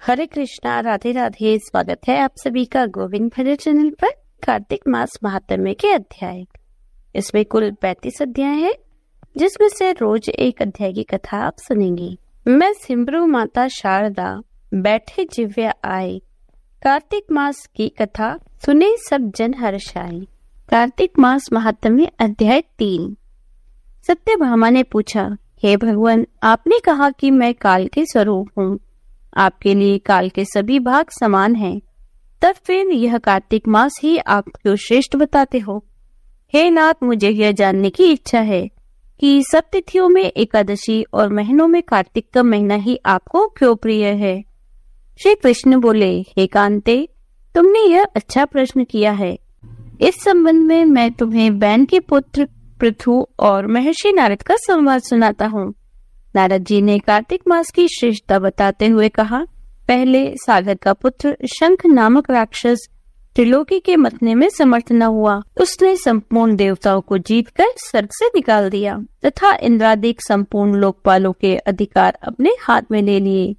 हरे कृष्णा, राधे राधे। स्वागत है आप सभी का गोविंद भजन चैनल पर। कार्तिक मास महात्म्य के अध्याय, इसमें कुल 35 अध्याय है, जिसमें से रोज एक अध्याय की कथा आप सुनेंगे। मैं सिमरू माता शारदा, बैठे जिव्या आए, कार्तिक मास की कथा सुने सब जन हर्षाए। कार्तिक मास महात्म्य अध्याय 3। सत्यभामा ने पूछा, हे भगवान, आपने कहा कि मैं काल के स्वरूप हूँ, आपके लिए काल के सभी भाग समान हैं, तब फिर यह कार्तिक मास ही आप क्यों श्रेष्ठ बताते हो? हे नाथ, मुझे यह जानने की इच्छा है कि सब तिथियों में एकादशी और महीनों में कार्तिक का महीना ही आपको क्यों प्रिय है? श्री कृष्ण बोले, हे कांते, तुमने यह अच्छा प्रश्न किया है। इस संबंध में मैं तुम्हें बैन के पुत्र पृथु और महर्षि नारद का संवाद सुनाता हूँ। नारद जी ने कार्तिक मास की श्रेष्ठता बताते हुए कहा, पहले सागर का पुत्र शंख नामक राक्षस त्रिलोकी के मथने में समर्थ न हुआ। उसने संपूर्ण देवताओं को जीतकर स्वर्ग से निकाल दिया तथा इंद्रादिक संपूर्ण लोकपालों के अधिकार अपने हाथ में ले लिए।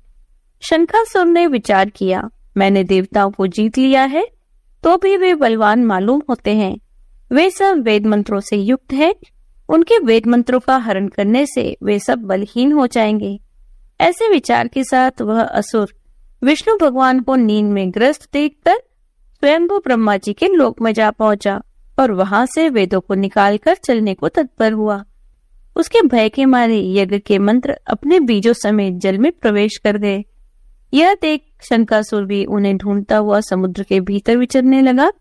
शंखासुर ने विचार किया, मैंने देवताओं को जीत लिया है तो भी वे बलवान मालूम होते हैं। वे सब वेद मंत्रों से युक्त हैं, उनके वेद मंत्रों का हरण करने से वे सब बलहीन हो जाएंगे। ऐसे विचार के साथ वह असुर विष्णु भगवान को नींद में ग्रस्त देखकर स्वयंभू ब्रह्मा जी के लोक में जा पहुंचा और वहां से वेदों को निकालकर चलने को तत्पर हुआ। उसके भय के मारे यज्ञ के मंत्र अपने बीजों समेत जल में प्रवेश कर गए। यह देख शंखासुर भी उन्हें ढूंढता हुआ समुद्र के भीतर विचरने लगा,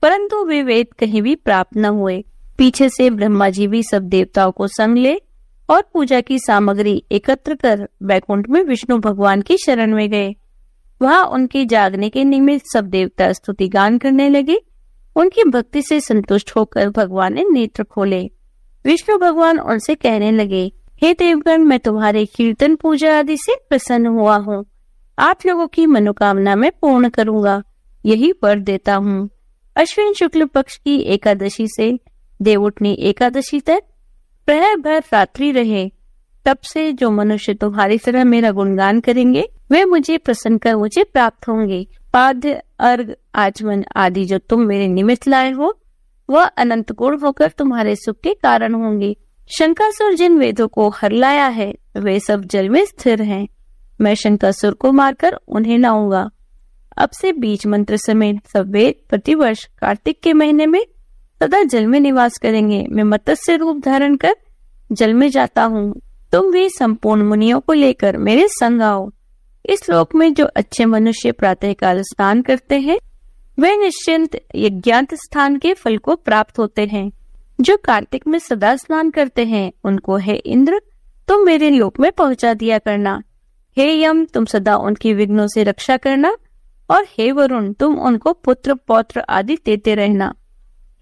परंतु वे वेद कहीं भी प्राप्त न हुए। पीछे से ब्रह्मा जी भी सब देवताओं को संग ले और पूजा की सामग्री एकत्र कर बैकुंठ में विष्णु भगवान की शरण में गए। वहां उनके जागने के निमित्त सब देवता स्तुति गान करने लगे। उनकी भक्ति से संतुष्ट होकर भगवान ने नेत्र खोले। विष्णु भगवान उनसे कहने लगे, हे देवगण, मैं तुम्हारे कीर्तन पूजा आदि से प्रसन्न हुआ हूँ। आप लोगों की मनोकामना मैं पूर्ण करूंगा, यही वर देता हूँ। अश्विन शुक्ल पक्ष की एकादशी से देवउठनी एकादशी तक प्रहर भर रात्रि रहे। तब से जो मनुष्य तुम्हारी तरह मेरा गुणगान करेंगे वे मुझे प्रसन्न कर मुझे प्राप्त होंगे। पाद्य, अर्घ, आचमन आदि जो तुम मेरे निमित्त लाए हो वह अनंत गुण होकर तुम्हारे सुख के कारण होंगे। शंखासुर जिन वेदों को हर लाया है वे सब जल में स्थिर हैं। मैं शंखासुर को मारकर उन्हें लाऊंगा। अब से बीज मंत्र समेत सब वेद प्रतिवर्ष कार्तिक के महीने में सदा जल में निवास करेंगे। मैं मत्स्य रूप धारण कर जल में जाता हूँ। तुम भी संपूर्ण मुनियों को लेकर मेरे संग आओ। इस श्लोक में जो अच्छे मनुष्य प्रातःकाल स्नान करते हैं वे निश्चिंत यज्ञांत स्थान के फल को प्राप्त होते हैं। जो कार्तिक में सदा स्नान करते हैं उनको हे इंद्र तुम मेरे लोक में पहुंचा दिया करना। हे यम, तुम सदा उनकी विघ्नों से रक्षा करना। और हे वरुण, तुम उनको पुत्र पौत्र आदि देते रहना।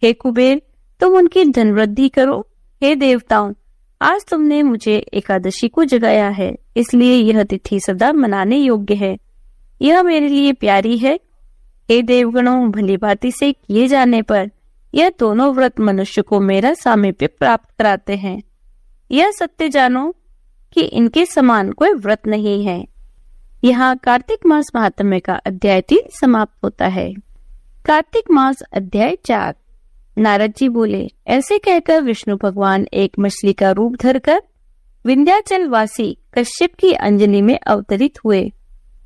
हे कुबेर, तुम उनकी धन वृद्धि करो। हे देवताओं, आज तुमने मुझे एकादशी को जगाया है, इसलिए यह तिथि सदा मनाने योग्य है। यह मेरे लिए प्यारी है। हे देवगणों, भली भांति से किए जाने पर यह दोनों व्रत मनुष्य को मेरा सामीप्य प्राप्त कराते हैं। यह सत्य जानो कि इनके समान कोई व्रत नहीं है। यहाँ कार्तिक मास महात्म्य का अध्याय 3 समाप्त होता है। कार्तिक मास अध्याय 4। नारद जी बोले, ऐसे कहकर विष्णु भगवान एक मछली का रूप धरकर विंध्याचल वासी कश्यप की अंजलि में अवतरित हुए।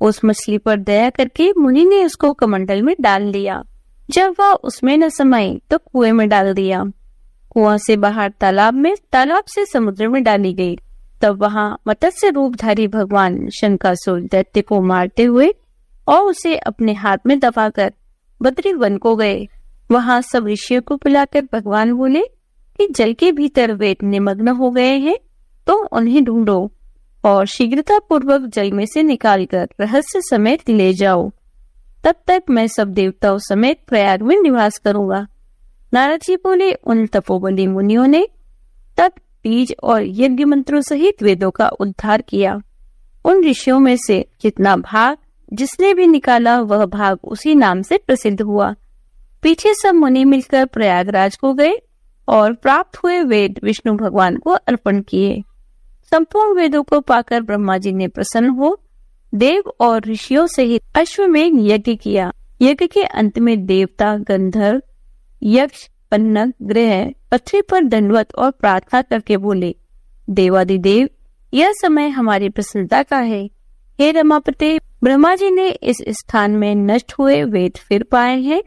उस मछली पर दया करके मुनि ने उसको कमंडल में डाल लिया। जब वह उसमें न समाई तो कुएं में डाल दिया। कुआं से बाहर तालाब में, तालाब से समुद्र में डाली गई। तब वहां मत्स्य रूपधारी भगवान शंखासुर दैत्य को मारते हुए और उसे अपने हाथ में दबाकर बद्री वन को गए। वहां सब ऋषियों को बुलाकर भगवान बोले कि जल के भीतर वेद निमग्न हो गए हैं, तो उन्हें ढूंढो और शीघ्रता पूर्वक जल में से निकालकर रहस्य समेत ले जाओ। तब तक मैं सब देवताओं समेत प्रयाग में निवास करूंगा। नारद जी बोले, उन तपोबली मुनियों ने तब बीज और यज्ञ मंत्रों सहित वेदों का उद्धार किया। उन ऋषियों में से जितना भाग जिसने भी निकाला वह भाग उसी नाम से प्रसिद्ध हुआ। पीछे सब मुनि मिलकर प्रयागराज को गए और प्राप्त हुए वेद विष्णु भगवान को अर्पण किए। संपूर्ण वेदों को पाकर ब्रह्मा जी ने प्रसन्न हो देव और ऋषियों सहित अश्वमेध यज्ञ किया। यज्ञ के अंत में देवता, गंधर्व, यक्ष, पन्नग, ग्रह पृथ्वी पर दंडवत और प्रार्थना करके बोले, देवादिदेव, यह समय हमारी प्रसन्नता का है। हे रमापते, ब्रह्मा जी ने इस स्थान में नष्ट हुए वेद फिर पाए हैं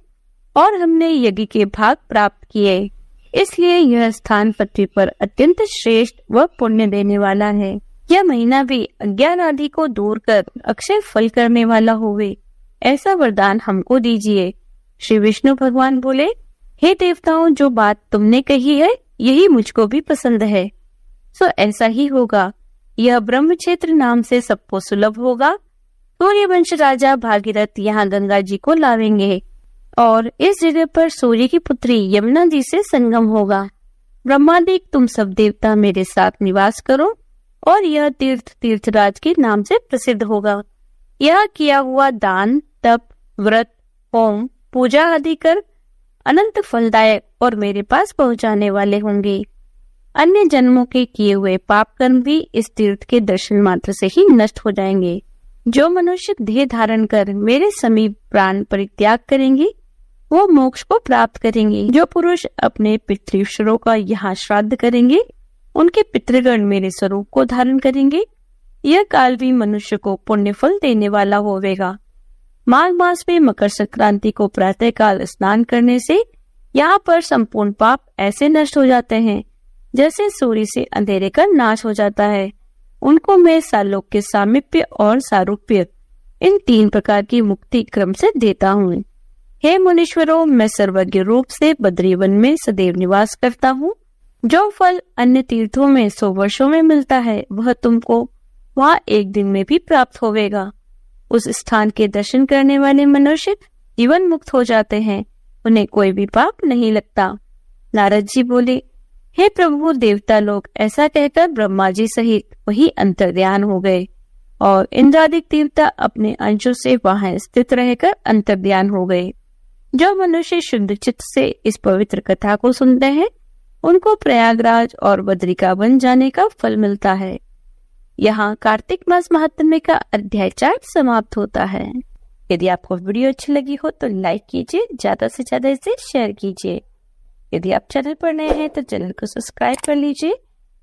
और हमने यज्ञ के भाग प्राप्त किए, इसलिए यह स्थान पृथ्वी पर अत्यंत श्रेष्ठ व पुण्य देने वाला है। यह महीना भी अज्ञान आदि को दूर कर अक्षय फल करने वाला होवे, ऐसा वरदान हमको दीजिए। श्री विष्णु भगवान बोले, हे देवताओं, जो बात तुमने कही है यही मुझको भी पसंद है, सो ऐसा ही होगा। यह ब्रह्म क्षेत्र नाम से सबको सुलभ होगा। सूर्यवंश राजा भागीरथ यहाँ गंगा जी को लावेंगे और इस जगह पर सूर्य की पुत्री यमुना जी से संगम होगा। ब्रह्मादिक तुम सब देवता मेरे साथ निवास करो और यह तीर्थ तीर्थराज के नाम से प्रसिद्ध होगा। यह किया हुआ दान, तप, व्रत, होम, पूजा आदि कर अनंत फलदायक और मेरे पास पहुंचाने वाले होंगे। अन्य जन्मों के किए हुए पाप कर्म भी इस तीर्थ के दर्शन मात्र से ही नष्ट हो जाएंगे। जो मनुष्य देह धारण कर मेरे समीप प्राण परित्याग करेंगे वो मोक्ष को प्राप्त करेंगे। जो पुरुष अपने पितृश्वरों का यहाँ श्राद्ध करेंगे उनके पितृगण मेरे स्वरूप को धारण करेंगे। यह काल भी मनुष्य को पुण्य फल देने वाला होवेगा। माघ मास में मकर संक्रांति को प्रातः काल स्नान करने से यहाँ पर संपूर्ण पाप ऐसे नष्ट हो जाते हैं जैसे सूर्य से अंधेरे का नाश हो जाता है। उनको मैं सालोक के सामीप्य और सारूप्य इन 3 प्रकार की मुक्ति क्रम से देता हूँ। हे मुनीश्वरों, मैं सर्वज्ञ रूप से बद्रीवन में सदैव निवास करता हूँ। जो फल अन्य तीर्थों में 100 वर्षों में मिलता है वह तुमको वहाँ 1 दिन में भी प्राप्त होवेगा। उस स्थान के दर्शन करने वाले मनुष्य जीवन मुक्त हो जाते हैं, उन्हें कोई भी पाप नहीं लगता। नारद जी बोले, हे प्रभु, देवता लोग ऐसा कहकर ब्रह्मा जी सहित वही अंतर्ध्यान हो गए और इंद्रादिक देवता अपने अंशों से वहां स्थित रहकर अंतर्ध्यान हो गए। जो मनुष्य शुद्ध चित्त से इस पवित्र कथा को सुनते हैं उनको प्रयागराज और बद्रिका वन जाने का फल मिलता है। यहाँ कार्तिक मास महात्म्य का अध्याय 4 समाप्त होता है। यदि आपको वीडियो अच्छी लगी हो तो लाइक कीजिए, ज्यादा से ज्यादा इसे शेयर कीजिए। यदि आप चैनल पर नए हैं तो चैनल को सब्सक्राइब कर लीजिए,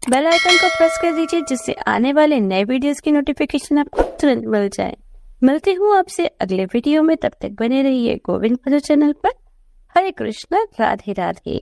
बेल आइकन को प्रेस कर दीजिए जिससे आने वाले नए वीडियोस की नोटिफिकेशन आपको तुरंत मिल जाए। मिलती हूँ आपसे अगले वीडियो में, तब तक बने रहिए गोविंद भजन चैनल पर। हरे कृष्ण, राधे राधे।